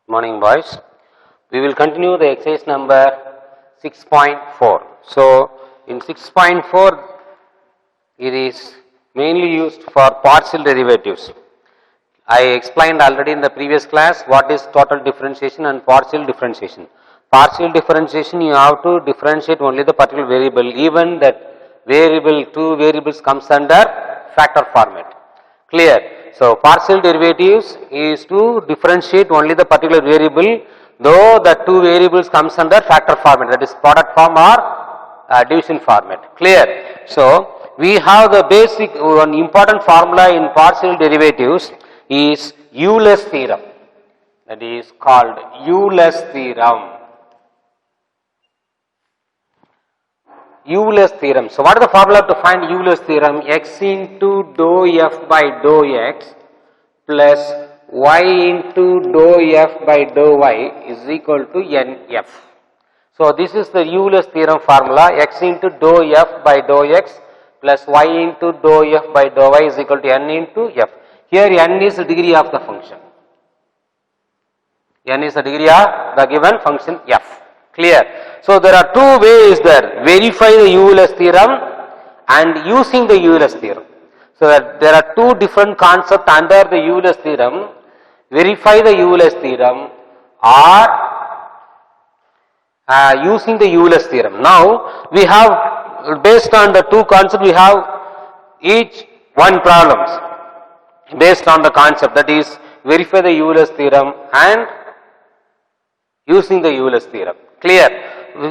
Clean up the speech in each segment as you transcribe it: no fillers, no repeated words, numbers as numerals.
Morning, boys. We will continue the exercise number 6.4. So, in 6.4, it is mainly used for partial derivatives. I explained already in the previous class what is total differentiation and partial differentiation. Partial differentiation, you have to differentiate only the particular variable, even that variable, two variables comes under factor format. Clear? So, partial derivatives is to differentiate only the particular variable, though the two variables comes under factor format, that is product form or division format. Clear? So, we have the basic, one important formula in partial derivatives is Euler's theorem, that is called Euler's theorem. Euler's theorem. So, what is the formula to find Euler's theorem? X into dou f by dou x plus y into dou f by dou y is equal to nf. So, this is the Euler's theorem formula. X into dou f by dou x plus y into dou f by dou y is equal to n into f. Here n is the degree of the function. N is the degree of the given function f. Clear? So, there are two ways there, verify the Euler's theorem and using the Euler's theorem. So, that there are two different concepts under the Euler's theorem, verify the Euler's theorem or using the Euler's theorem. Now, we have, based on the two concepts, we have each one problems based on the concept, that is verify the Euler's theorem and using the Euler's theorem. Clear?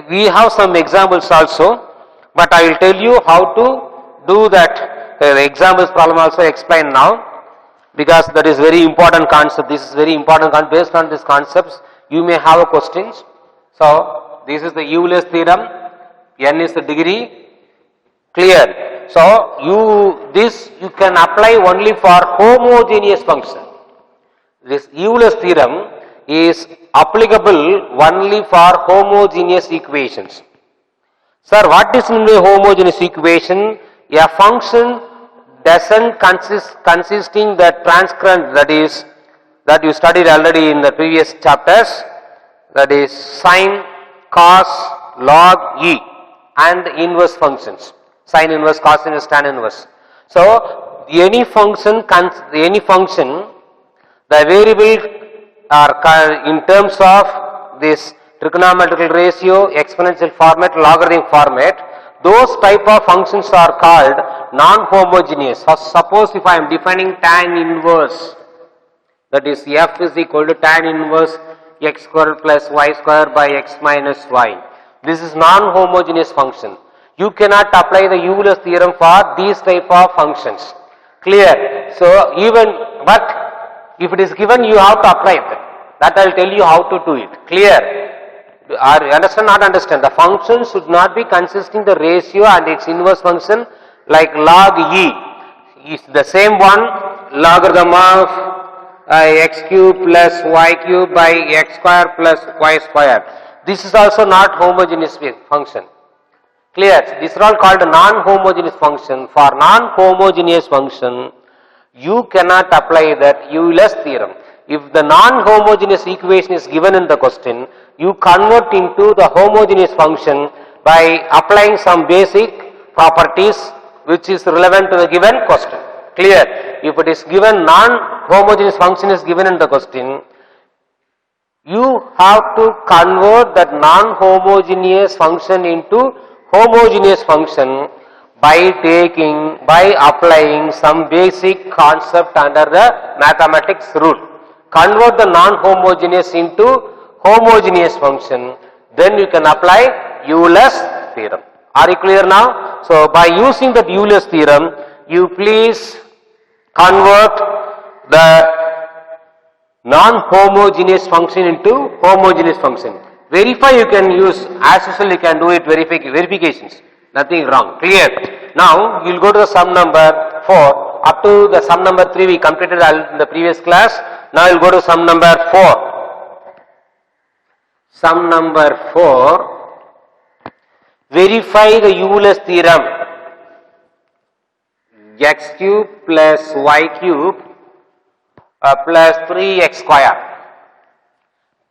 We have some examples also, but I will tell you how to do that. The examples problem also explain now, because that is very important concept. This is very important concept. Based on these concepts, you may have a questions. So, this is the Euler's theorem. N is the degree. Clear? So, this you can apply only for homogeneous function. This Euler's theorem is applicable only for homogeneous equations. Sir, what is mean by homogeneous equation? A function doesn't consisting the transcurrent, that you studied already in the previous chapters, that is sine, cos, log, e and inverse functions, sine inverse, cos inverse, tan inverse. So, any function, the variable are in terms of this trigonometrical ratio, exponential format, logarithmic format, those type of functions are called non-homogeneous. Suppose if I am defining tan inverse, that is f is equal to tan inverse x square plus y square by x minus y. This is non-homogeneous function. You cannot apply the Euler's theorem for these type of functions. Clear? So, but if it is given, you have to apply it. That I will tell you how to do it. Clear? Understand, not understand? The function should not be consisting the ratio and its inverse function, like log e is the same one, logarithm of x cube plus y cube by x square plus y square. This is also not homogeneous function. Clear? These are all called non-homogeneous function. For non-homogeneous function, you cannot apply that Euler's theorem. If the non-homogeneous equation is given in the question, you convert into the homogeneous function by applying some basic properties which is relevant to the given question. Clear? If it is given, non-homogeneous function is given in the question, you have to convert that non-homogeneous function into homogeneous function by applying some basic concept under the mathematics rule. Convert the non-homogeneous into homogeneous function, then you can apply Euler's theorem. Are you clear now? So, by using the Euler's theorem, you please convert the non-homogeneous function into homogeneous function. Verify you can use, as usual you can do it, verifications. Nothing wrong. Clear? Now, you will go to the sum number 4. Up to the sum number 3 we completed in the previous class. Now, you will go to sum number 4. Sum number 4. Verify the Euler's theorem. X cube plus y cube plus 3x square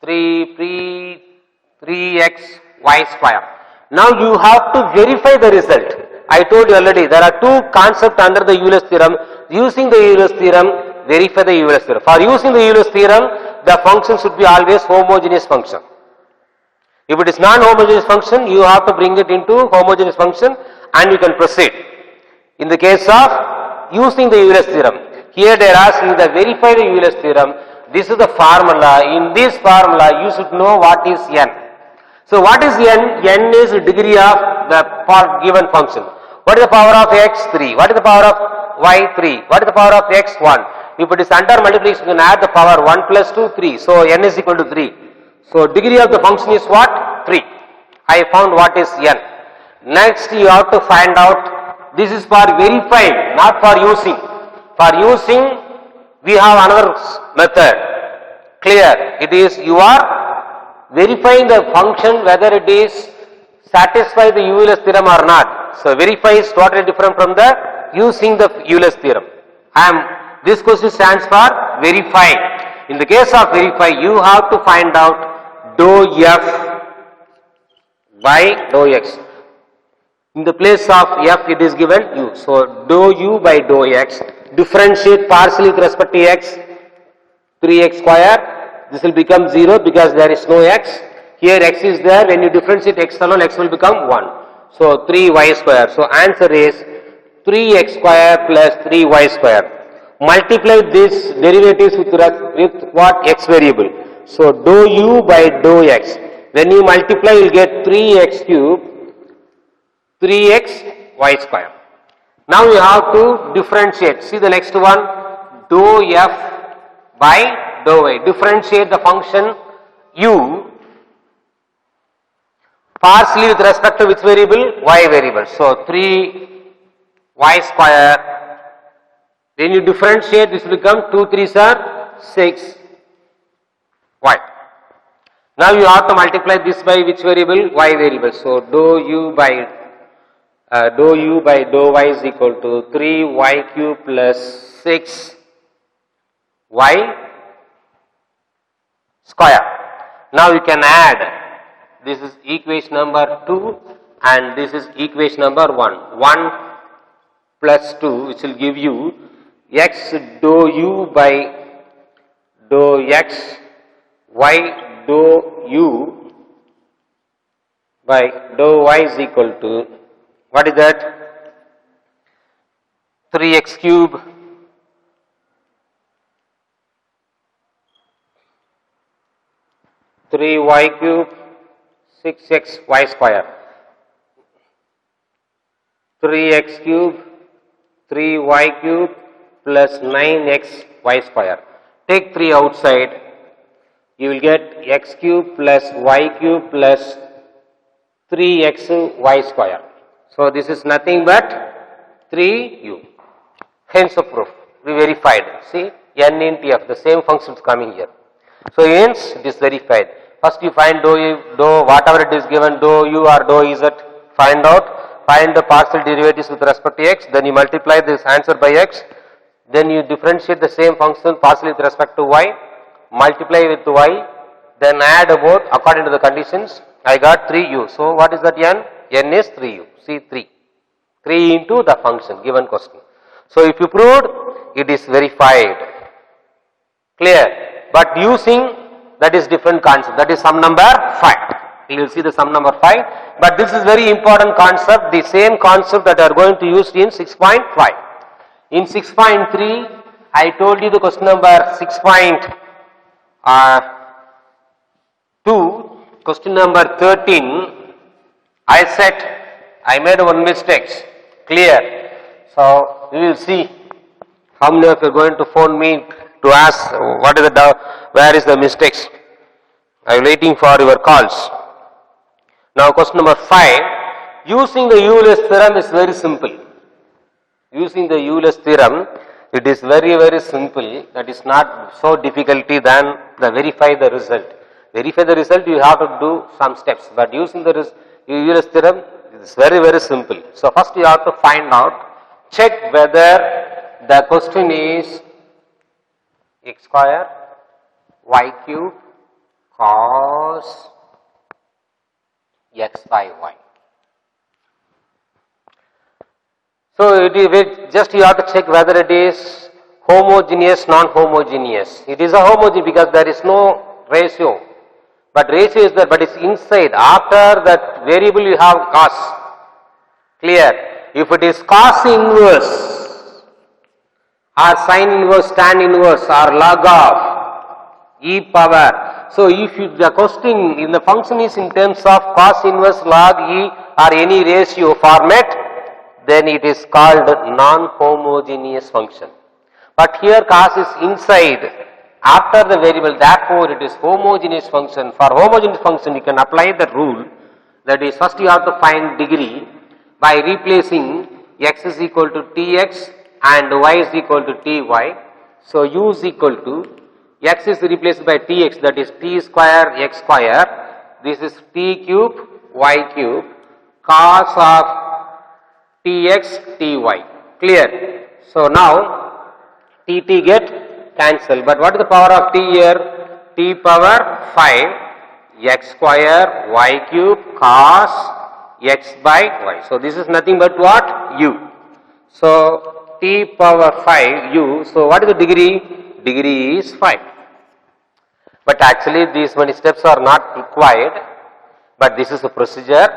3x y square. Now you have to verify the result. I told you already there are two concepts under the Euler's theorem. Using the Euler's theorem, verify the Euler's theorem. For using the Euler's theorem, the function should be always homogeneous function. If it is non-homogeneous function, you have to bring it into homogeneous function and you can proceed. In the case of using the Euler's theorem, here they are asking the verify the Euler's theorem. This is the formula. In this formula, you should know what is n. So what is n? N is the degree of the given function. What is the power of x? 3. What is the power of y? 3. What is the power of x? 1. If it is under multiplication, you can add the power 1 plus 2, 3. So n is equal to 3. So degree of the function is what? 3. I found what is n. Next you have to find out, this is for verifying, not for using. For using, we have another method. Clear? It is you are verifying the function whether it is satisfy the Euler's theorem or not. So verify is totally different from the using the Euler's theorem. This question stands for verify. In the case of verify, you have to find out dou f by dou x. In the place of f, it is given u. So dou u by dou x. Differentiate partially with respect to x. 3x square. This will become 0 because there is no x. Here x is there. When you differentiate x alone, x will become 1. So 3y square. So answer is 3x square plus 3y square. Multiply this derivatives with what? X variable. So dou u by dou x. When you multiply, you will get 3x cube, 3x y square. Now you have to differentiate. See the next one, dou f by dou y. Differentiate the function u partially with respect to which variable? Y variable. So 3y square. When you differentiate, this will become 2 3s are 6 y. Now you have to multiply this by which variable? Y variable. So dou u by dou y is equal to 3y cube plus 6y square. Now you can add, this is equation number 2 and this is equation number 1. 1 plus 2 which will give you x dou u by dou x, y dou u by dou y is equal to, what is that? 3x cube y cube 6x y square. 3x cube 3y cube plus 9x y square. Take 3 outside. You will get x cube plus y cube plus 3x y square. So this is nothing but 3u. Hence the proof. We verified. See, n into f, the same function is coming here. So hence it is verified. First you find dou whatever it is given, dou u or dou z, find out. Find the partial derivatives with respect to x. Then you multiply this answer by x. Then you differentiate the same function partially with respect to y. Multiply with y. Then add both according to the conditions. I got 3u. So what is that n? N is 3u. See 3. 3 into the function given question. So if you proved, it is verified. Clear? But using, that is different concept. That is sum number 5. You will see the sum number 5. But this is very important concept. The same concept that I are going to use in 6.5. In 6.3, I told you the question number 6.2. Question number 13. I said I made one mistake. Clear? So we will see how many of you are going to phone me to ask what is the where is the mistakes. I am waiting for your calls. Now question number 5. Using the Euler's theorem is very simple. Using the Euler's theorem, it is very simple. That is not so difficulty than the verify the result. Verify the result, you have to do some steps. But using the Euler's theorem, it is very simple. So first you have to find out, check whether the question is x square, y cube, cos x by y. So it is just you have to check whether it is homogeneous, non-homogeneous. It is a homogeneous because there is no ratio, but ratio is there, but it's inside. After that variable you have cos. Clear? If it is cos inverse or sin inverse, tan inverse or log of e power. So if the question in the function is in terms of cos inverse, log e or any ratio format, then it is called non-homogeneous function. But here cos is inside after the variable, therefore it is homogeneous function. For homogeneous function you can apply the rule, that is first you have to find degree by replacing x is equal to tx and y is equal to ty. So u is equal to x is replaced by tx, that is t square x square, this is t cube y cube cos of tx ty. Clear? So now tt get cancelled, but what is the power of t here? T power 5 x square y cube cos x by y. So this is nothing but what? U. So t power 5 u. So what is the degree? Degree is 5. But actually these many steps are not required, but this is a procedure.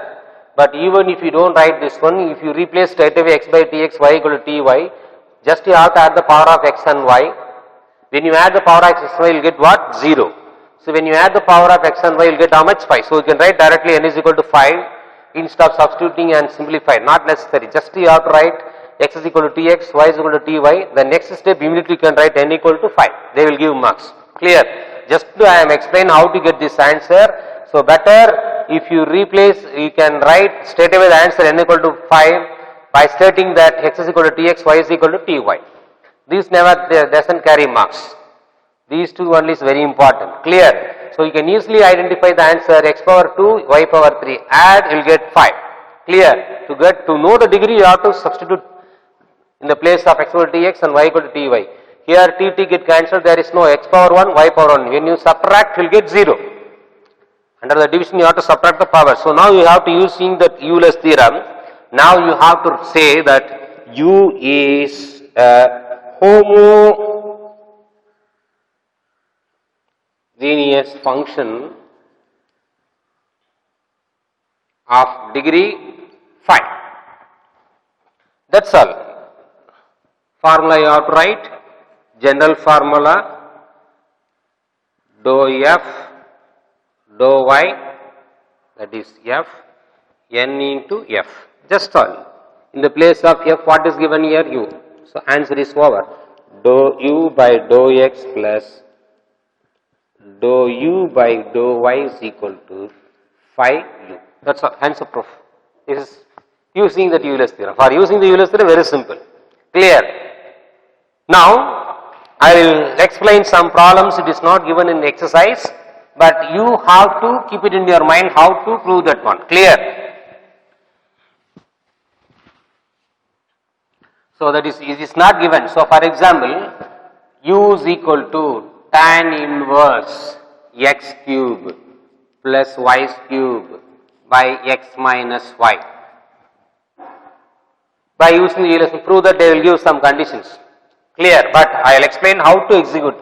But even if you don't write this one, if you replace straight away x by tx, y equal to ty, just you have to add the power of x and y. When you add the power of x and y, you will get what? 0. So when you add the power of x and y, you will get how much? 5. So you can write directly n is equal to 5 instead of substituting and simplify. Not necessary. Just you have to write x is equal to tx, y is equal to ty. The next step immediately you can write n equal to 5. They will give marks. Clear? Just I am explain how to get this answer. So better if you replace, you can write straight away the answer n equal to 5 by stating that x is equal to tx, y is equal to ty. This never doesn't carry marks. These two only is very important. Clear? So you can easily identify the answer x power 2, y power 3. Add, you will get 5. Clear? To know the degree, you have to substitute in the place of x equal to tx and y equal to ty. Here tt get cancelled, there is no x power 1, y power 1. When you subtract, you will get 0. Under the division, you have to subtract the power. So now you have to using the Euler's theorem. Now you have to say that u is a homogeneous function of degree 5. That's all. Formula you have to write. General formula dou f dou y, that is f n into f. Just all. In the place of f, what is given here? U. So answer is over. Dou u by dou x plus dou u by dou y is equal to 5u. That's all. Answer proof. This is using the Euler's theorem. For using the Euler's theorem, very simple. Clear? Now I will explain some problems. It is not given in the exercise, but you have to keep it in your mind how to prove that one. Clear? So that is, it is not given. So for example, u is equal to tan inverse x cube plus y cube by x minus y. By using the Euler's, prove that they will give some conditions. Clear? But I will explain how to execute.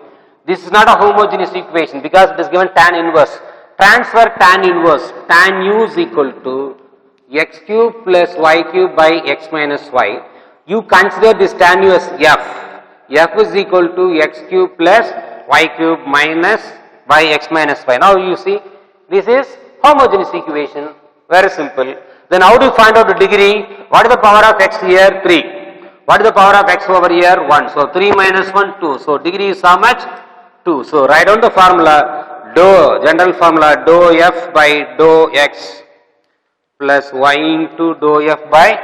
This is not a homogeneous equation because it is given tan inverse. Transfer tan inverse. Tan u is equal to x cube plus y cube by x minus y. You consider this tan u as f. F is equal to x cube plus y cube minus by x minus y. Now you see, this is homogeneous equation. Very simple. Then how do you find out the degree? What is the power of x here? 3. What is the power of x over here? 1. So 3 minus 1, 2. So degree is how much? 2. So write down the formula, dou, general formula, dou f by dou x plus y into dou f by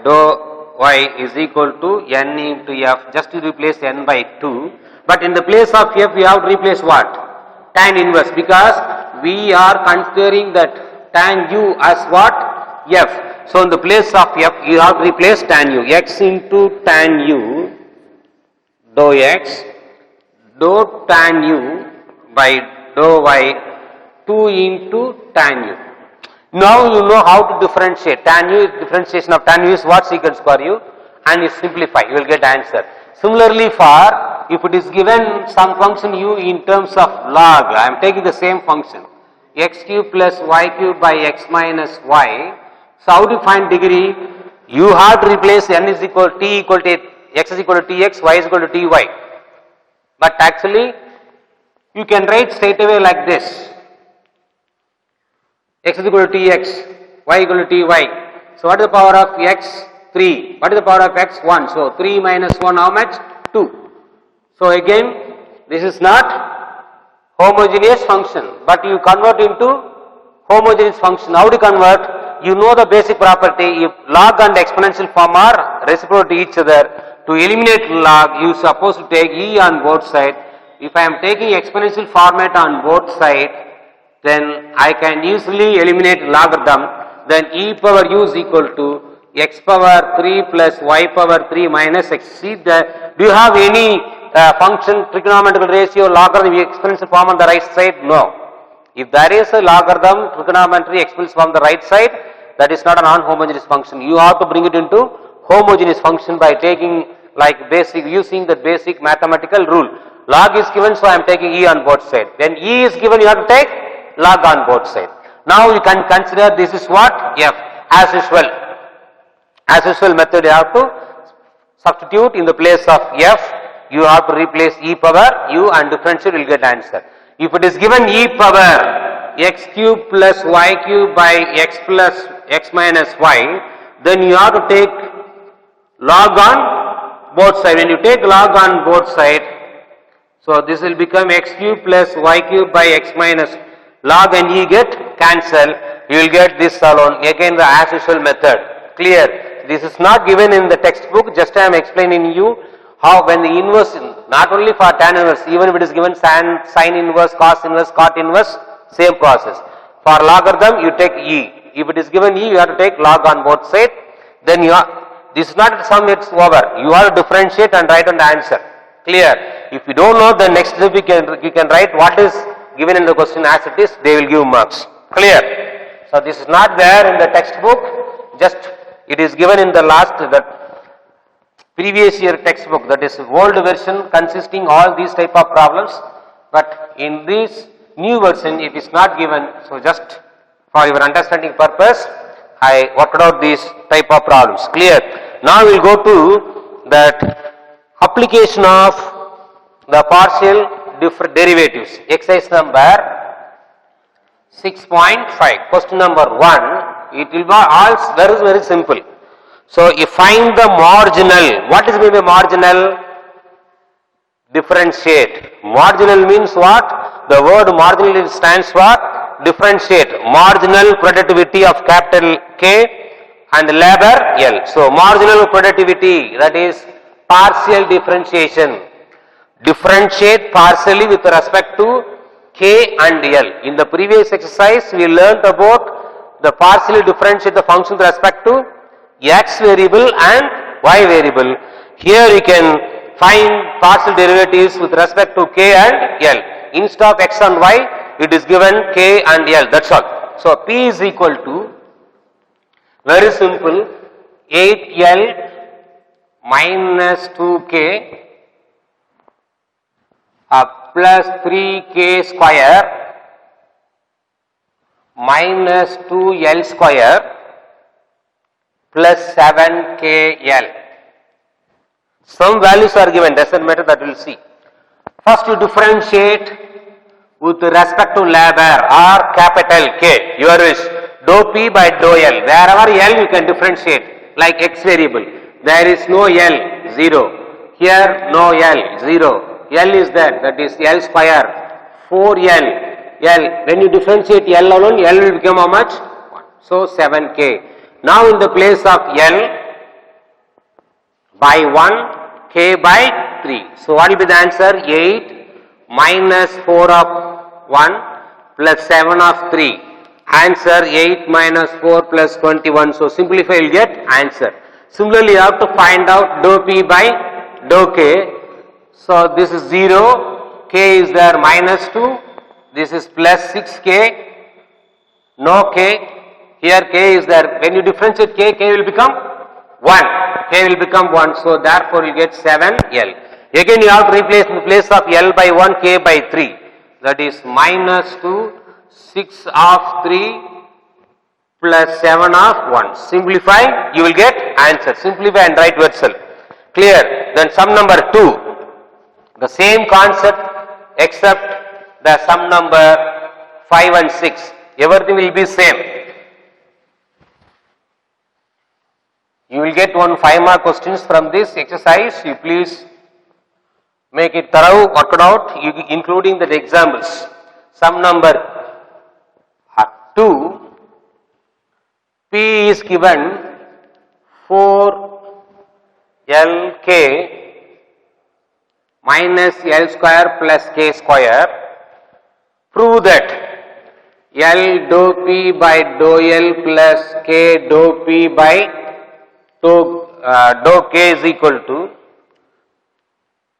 dou y is equal to n into f. Just to replace n by 2. But in the place of f, we have to replace what? Tan inverse, because we are considering that tan u as what? F. So in the place of f, you have to replace tan u. X into tan u, dou x, dou tan u by dou y 2 into tan u. Now you know how to differentiate. Tan u, differentiation of tan u is what secant square u, and you simplify, you will get answer. Similarly for, if it is given some function u in terms of log, I am taking the same function, x cube plus y cube by x minus y. So how do you find degree? You have to replace n is equal t equal to x is equal to tx, y is equal to ty. But actually you can write straight away like this. X is equal to tx, y equal to ty. So what is the power of x? 3. What is the power of x? 1. So 3 minus 1 how much? 2. So again this is not homogeneous function, but you convert into homogeneous function. How do you convert? You know the basic property. If log and exponential form are reciprocal to each other, to eliminate log you suppose to take e on both sides. If I am taking exponential format on both sides, then I can easily eliminate logarithm. Then e power u is equal to x power 3 plus y power 3 minus x. See that, do you have any function trigonometrical ratio logarithm exponential form on the right side? No. If there is a logarithm trigonometry exponential form on the right side, that is not a non-homogeneous function. You have to bring it into homogeneous function by taking like basic, using the basic mathematical rule. Log is given, so I am taking e on both sides. Then e is given, you have to take log on both sides. Now you can consider this is what? F. As usual. As usual method you have to substitute in the place of f, you have to replace e power u and differentiate, you will get answer. If it is given e power x cube plus y cube by x plus x minus y, then you have to take log on both sides. When you take log on both sides, so this will become x cube plus y cube by x minus log and e get cancel. You will get this alone. Again the as usual method. Clear? This is not given in the textbook, just I am explaining you how when the inverse, not only for tan inverse, even if it is given sin inverse, cos inverse, cot inverse, same process. For logarithm you take e. If it is given e, you have to take log on both sides. Then you are, this is not sum, it's over. You have to differentiate and write on the answer. Clear? If you don't know, then next step you can write what is given in the question as it is, they will give marks. Clear? So this is not there in the textbook, just it is given in the last, the previous year textbook, that is old version consisting all these type of problems, but in this new version it is not given. So just for your understanding purpose, I worked out these type of problems. Clear? Now we will go to that application of the partial derivatives. Exercise number 6.5. Question number 1. It will be all very simple. So you find the marginal. What is mean by marginal? Differentiate. Marginal means what? The word marginal stands for differentiate. Marginal productivity of capital K and labor L. So marginal productivity, that is partial differentiation. Differentiate partially with respect to K and L. In the previous exercise we learnt about the partially differentiate the function with respect to x variable and y variable. Here you can find partial derivatives with respect to k and l. Instead of x and y, it is given k and l. That's all. So p is equal to, very simple, 8l minus 2k plus 3k square minus 2l square plus 7kl. Some values are given, doesn't matter, that we'll see. First you differentiate with respect to labor or capital K, your wish, dou P by dou L. Wherever L you can differentiate, like x variable. There is no L, 0. Here no L, 0. L is there, that is L square, 4L. L, when you differentiate L alone, L will become how much? 1. So 7k. Now in the place of L by 1, k by 3. So what will be the answer? 8 minus 4 of 1 plus 7 of 3. Answer 8 minus 4 plus 21. So simplify, you will get answer. Similarly, you have to find out dou P by dou K. So this is 0. k is there minus 2, this is plus 6k, no k, here k is there. When you differentiate k, k will become 1, k will become 1, so therefore you get 7L. Again you have to replace in the place of L by 1, k by 3, that is minus 2, 6 of 3 plus 7 of 1. Simplify, you will get answer. Simplify and write yourself. Clear? Then sum number 2, the same concept except the sum number 5 and 6. Everything will be same. You will get 5 mark questions from this exercise. You please make it thorough, work it out, including the examples. Sum number 2, P is given 4LK minus L square plus K square. Prove that L dou P by dou L plus K dou P by dou K is equal to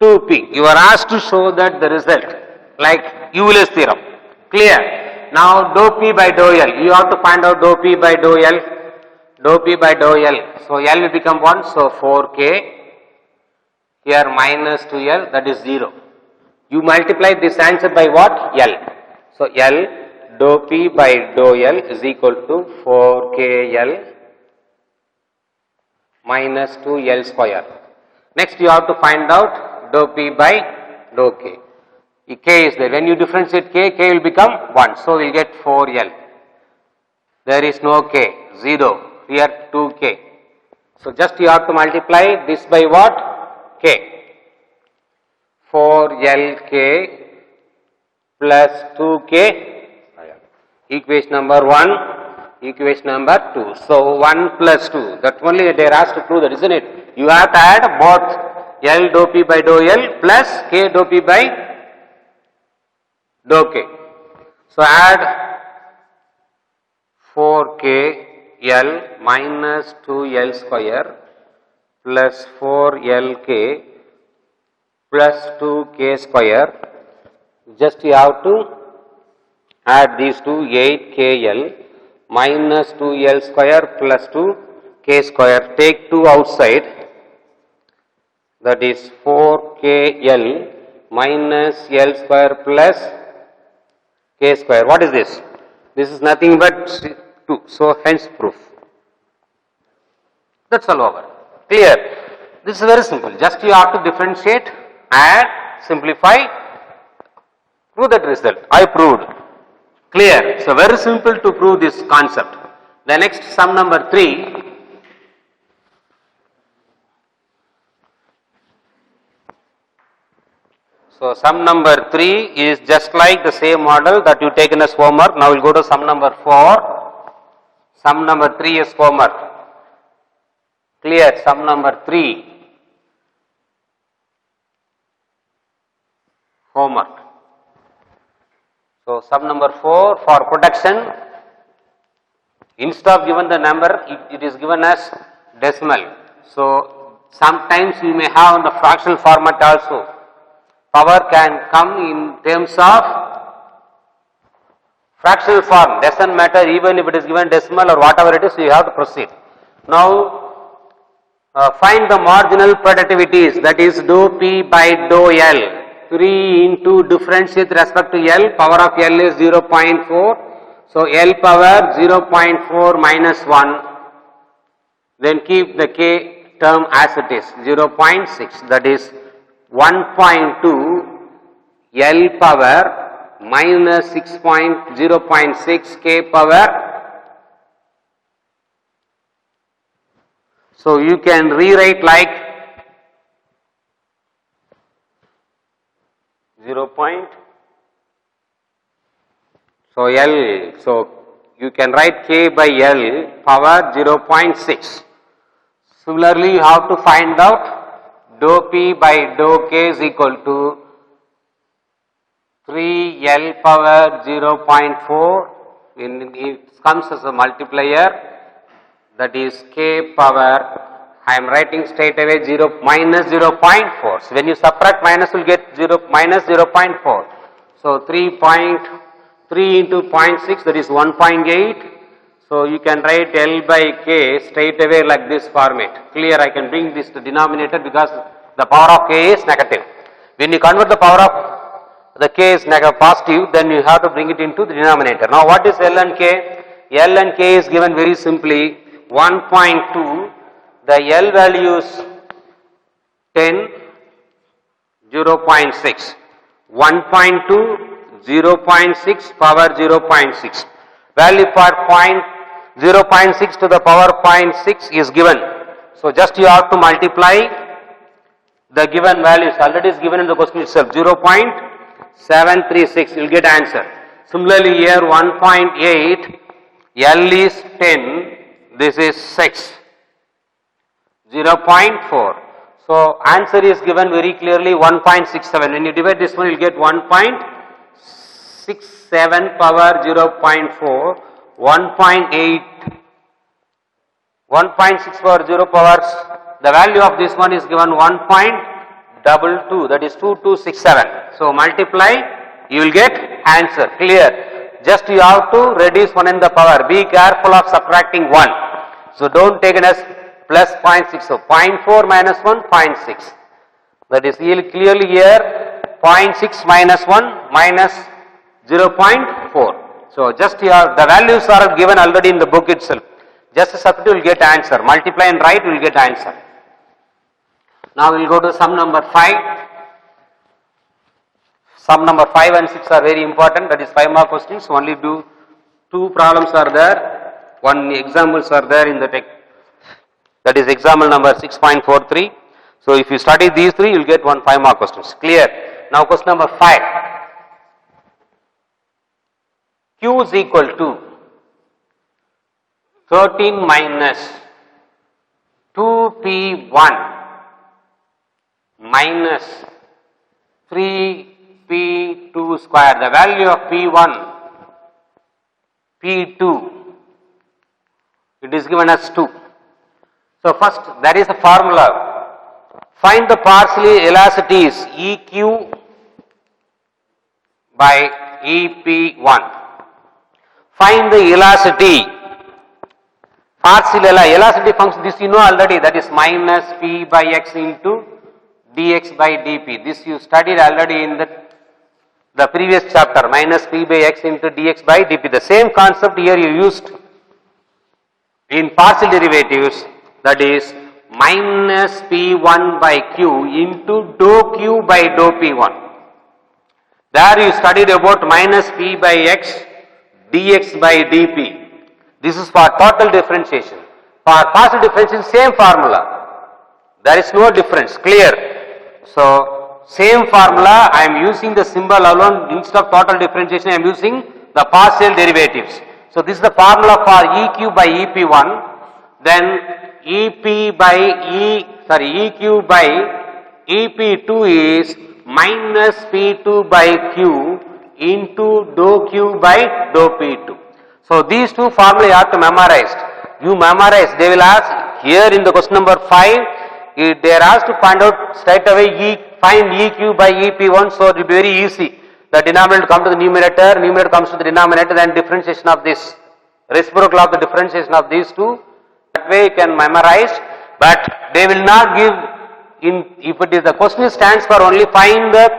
2P. You are asked to show that the result like Euler's theorem. Clear? Now dou P by dou L, you have to find out dou P by dou L, dou P by dou L. So L will become 1, so 4K, here minus 2L, that is 0. You multiply this answer by what? L. So L dou P by dou L is equal to 4KL minus 2L square. Next you have to find out dou P by dou K. K is there. When you differentiate K, K will become 1. So we will get 4L. There is no K, 0. Here 2K. So just you have to multiply this by what? K. 4LK plus 2K. Equation number 1, equation number 2. So 1 plus 2. That only they are asked to prove that, isn't it? You have to add both L dou P by dou L plus K dou P by dou K. So add 4KL minus 2L square plus 4LK plus 2K square. Just you have to add these two, 8KL minus 2L square plus 2K square. Take 2 outside, that is 4KL minus L square plus K square. What is this? This is nothing but 2. So hence proof. That's all over. Clear? This is very simple. Just you have to differentiate and simplify. Prove that result. I proved. Clear? So very simple to prove this concept. The next sum number 3. So sum number 3 is just like the same model that you taken as homework. Now we'll go to sum number 4. Sum number 3 is homework. Clear? Sum number 3. Homework. So sum number 4, for protection, instead of given the number, it is given as decimal. So sometimes you may have in the fractional format also. Power can come in terms of fractional form, doesn't matter even if it is given decimal or whatever it is, you have to proceed. Now find the marginal productivities, that is dou P by dou L. 3 into differentiate with respect to L, power of L is 0.4. So L power 0.4 minus 1, then keep the K term as it is, 0.6, that is 1.2 L power minus 0.6 K power. So you can rewrite like 0. So L, so you can write K by L power 0.6. Similarly, you have to find out dou P by dou K is equal to 3L power 0.4. It comes as a multiplier, that is K power I am writing straight away 0 minus 0.4. So when you subtract minus, you will get 0 minus 0.4. So 3.3 into 0.6, that is 1.8. So you can write L by K straight away like this format. Clear, I can bring this to denominator because the power of K is negative. When you convert the power of the K is negative positive, then you have to bring it into the denominator. Now what is L and K? L and K is given very simply 1.2. The L value is 10, 0.6. 1.2, 0.6 power 0.6. Value for 0.6 to the power 0.6 is given. So just you have to multiply the given values. Already is given in the question itself. 0.736. You will get answer. Similarly here 1.8. L is 10. This is 6. 0.4. So answer is given very clearly 1.67. When you divide this one, you will get 1.67 power 0.4, 1.8, 1.6 power 0 powers. The value of this one is given 1.22, that is 2267. So multiply, you will get answer. Clear. Just you have to reduce 1 in the power. Be careful of subtracting 1. So don't take it as plus 0.6. So 0.4 minus 1, 0.6. That is clearly here 0.6 minus 1 minus 0.4. So just here the values are given already in the book itself. Just substitute, you will get answer. Multiply and write, you will get answer. Now we will go to sum number 5. Sum number 5 and 6 are very important. That is 5 mark questions. Only do 2 problems are there. 1 examples are there in the text. That is example number 6.43. So if you study these 3, you will get 1 5 mark questions. Clear. Now question number 5. Q is equal to 13 minus 2P1 minus 3P2 square. The value of P1, P2, it is given as 2. So first, there is a formula. Find the partially elasticities EQ by EP1. Find the elasticity. Partial elasticity function, this you know already, that is minus P by X into dx by dp. This you studied already in the previous chapter, minus P by X into dx by dp. The same concept here you used in partial derivatives, that is minus P1 by Q into dou Q by dou P1. There you studied about minus P by X dx by dp. This is for total differentiation. For partial differentiation, same formula. There is no difference. Clear? So, same formula, I am using the symbol alone. Instead of total differentiation, I am using the partial derivatives. So, this is the formula for EQ by EP1. Then EQ by EP2 is minus P2 by Q into dou Q by dou P2. So these two formulae you have to memorize. You memorize. They will ask here in the question number 5. They are asked to find out straight away find EQ by EP1. So it will be very easy. The denominator will come to the numerator. Numerator comes to the denominator. Then differentiation of this reciprocal of the differentiation of these two. That way you can memorize. But they will not give if it is the question stands for only find the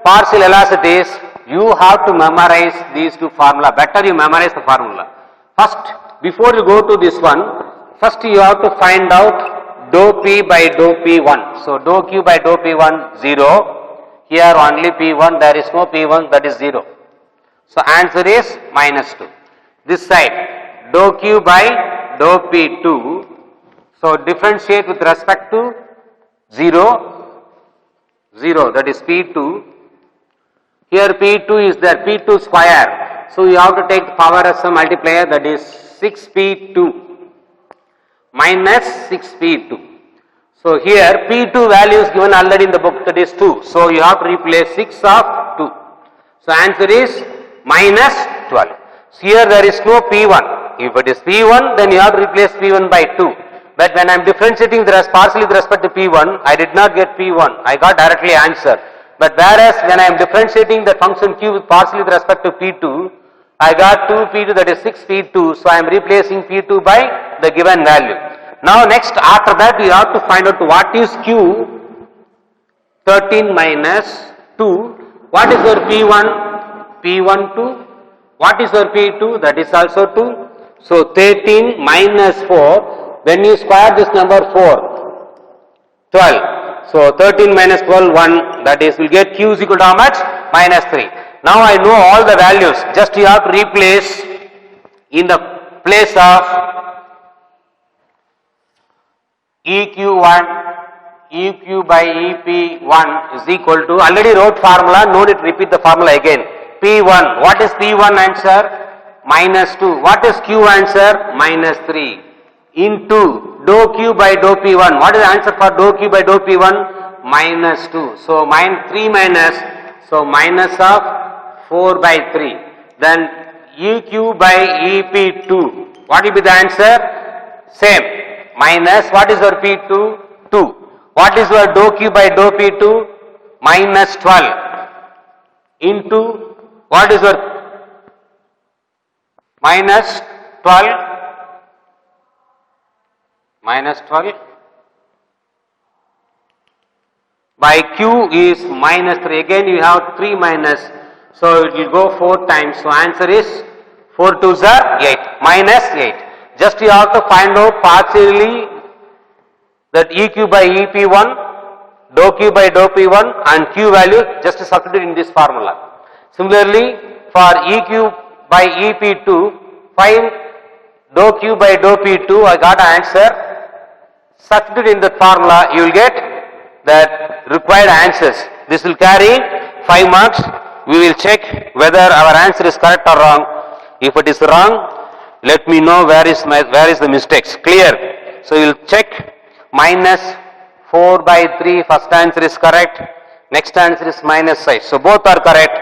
partial elasticities. You have to memorize these two formula. Better you memorize the formula. First, before you go to this one, first you have to find out dou P by dou P1. So dou Q by dou P1 0. Here only P1, there is no P1, that is 0. So answer is minus 2. This side dou Q by dou P2. So differentiate with respect to 0, 0, that is P2. Here P2 is there, P2 square. So you have to take the power as a multiplier, that is 6P2 minus 6P2. So here P2 value is given already in the book, that is 2. So you have to replace 6 of 2. So answer is minus 12. So here there is no P1. If it is P1, then you have to replace P1 by 2. But when I am differentiating partially with respect to P1, I did not get P1, I got directly answer. But whereas when I am differentiating the function Q with partially with respect to P2, I got 2P2, that is 6P2, so I am replacing P2 by the given value. Now next, after that we have to find out what is Q 13 minus 2. What is your P1? P1 2. What is your P2? That is also 2. So 13 minus 4. When you square this number 4, 12. So 13 minus 12, 1. That is, will get Q is equal to how much? Minus 3. Now I know all the values. Just you have to replace in the place of EQ1. EQ by EP1 is equal to, already wrote formula, no need to repeat the formula again. P1, what is P1 answer? Minus 2. What is Q answer? Minus 3. Into dou Q by dou P1. What is the answer for dou Q by dou P1? Minus 2. So, 3 minus, so minus of 4 by 3. Then EQ by EP2. What will be the answer? Same. Minus, what is your P2? 2. What is your dou Q by dou P2? Minus 12 into, what is your minus 12? Minus 12 by Q is minus 3. Again you have 3 minus, so it will go 4 times. So answer is 4 2s are 8, minus 8. Just you have to find out partially that EQ by EP1, dou Q by dou P1 and Q value, just substitute in this formula. Similarly, for EQ by EP2, find dou Q by dou P2, I got an answer. Substitute in the formula, you will get the required answers. This will carry 5 marks. We will check whether our answer is correct or wrong. If it is wrong, let me know where is the mistakes. Clear? So you will check. Minus 4 by 3, first answer is correct, next answer is minus 5. So both are correct.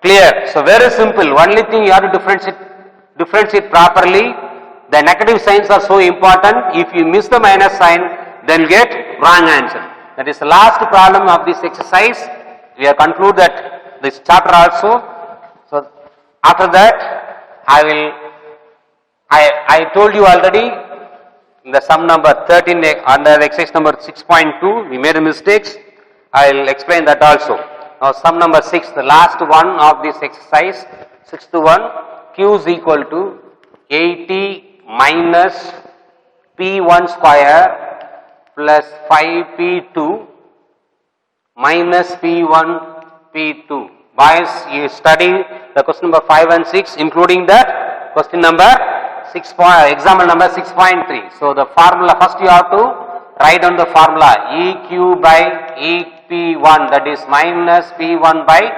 Clear? So very simple. Only thing you have to differentiate properly. The negative signs are so important. If you miss the minus sign, then you get wrong answer. That is the last problem of this exercise. We have concluded that this chapter also. So after that, I told you already, in the sum number 13 under exercise number 6.2, we made mistakes. I will explain that also. Now sum number 6, the last one of this exercise, 6 to 1, Q is equal to 80 minus P1 square plus 5P2 minus P1 P2. Boys, you study the question number 5 and 6, including that question number example number 6.3. So the formula, first you have to write down the formula EQ by EP1, that is minus P1 by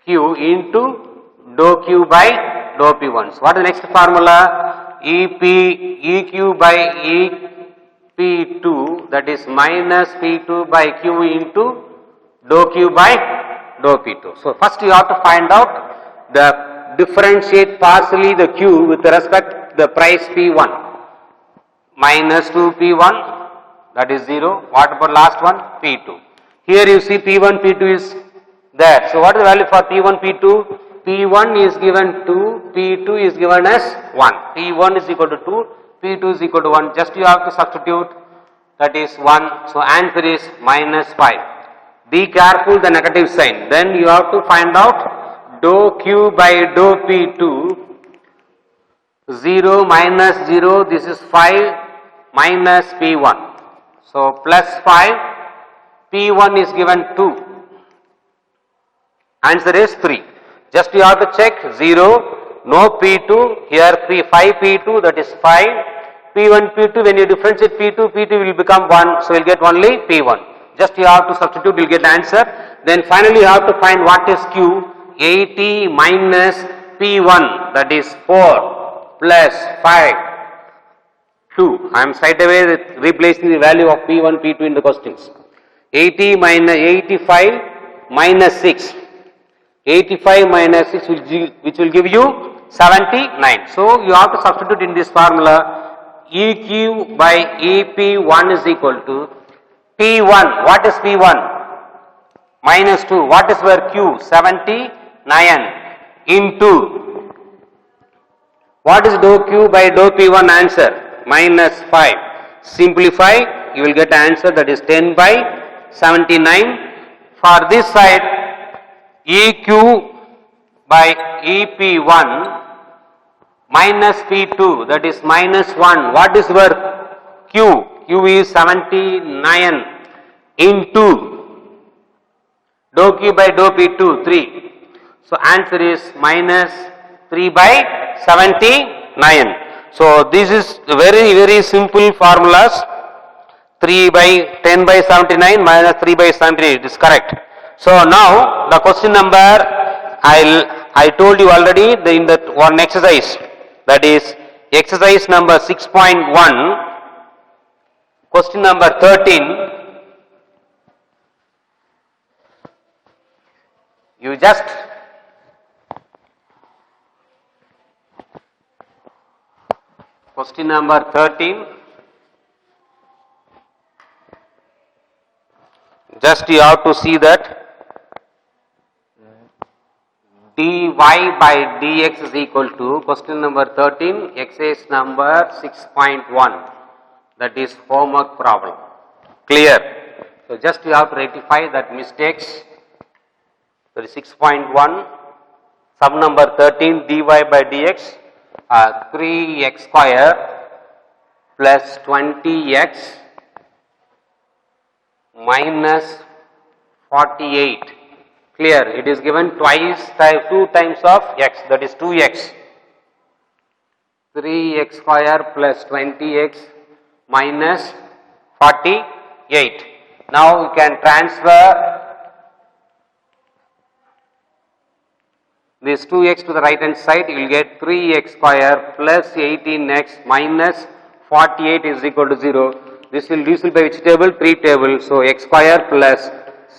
Q into dou Q by dou P1. So what is the next formula? EQ by EP2, that is minus P2 by Q into dou Q by dou P2. So first you have to find out the differentiate partially the Q with respect to the price P1. Minus 2P1, that is 0. What about last one? P2. Here you see P1, P2 is there. So what is the value for P1, P2? P1 is given 2, P2 is given as 1. P1 is equal to 2, P2 is equal to 1. Just you have to substitute, that is 1. So answer is minus 5. Be careful the negative sign. Then you have to find out dou Q by dou P2, 0 minus 0, this is 5 minus P1. So plus 5, P1 is given 2. Answer is 3. Just you have to check 0, no P2, here 5 P2, that is 5. P1, P2, when you differentiate P2, P2 will become 1, so you will get only P1. Just you have to substitute, you will get the answer. Then finally you have to find what is Q. 80 minus P1, that is 4 plus 5, 2. I am straight away replacing the value of P1, P2 in the questions. 80 minus 85 minus 6. 85 minus 6 which will give you 79. So you have to substitute in this formula EQ by EP1 is equal to P1. What is P1? Minus 2. What is where Q? 79 into. What is dou Q by dou P1 answer? Minus 5. Simplify, you will get answer, that is 10 by 79. For this side, EQ by EP1 minus P2, that is minus 1. What is where Q? Q is 79 into dou Q by dou P2, 3. So answer is minus 3 by 79. So this is very simple formulas. 3 by 10 by 79 minus 3 by 78, it is correct. So now the question number I told you already in that one exercise, that is exercise number 6.1, question number 13. You just question number 13. Just you have to see that dy by dx is equal to question number 13, exercise number 6.1. That is homework problem. Clear? So just you have to rectify that mistakes. That is 6.1, sum number 13, dy by dx, 3x square plus 20x minus 48. Clear? It is given twice, 2 times of x, that is 2x. 3x square plus 20x minus 48. Now you can transfer this 2x to the right hand side, you will get 3x square plus 18x minus 48 is equal to 0. This will by which table? 3 table. So x square plus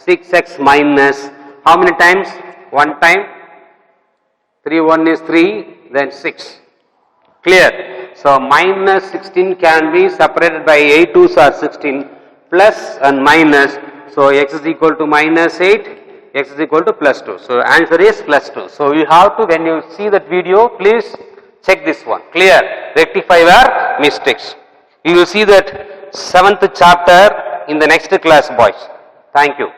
6x minus how many times? 1 time. 3 1 is 3, then 6. Clear? So minus 16 can be separated by 8 2s are 16, plus and minus. So x is equal to minus 8, x is equal to plus 2. So answer is plus 2. So you have to, when you see that video, please check this one. Clear? Rectify your mistakes. You will see that 7th chapter in the next class, boys. Thank you.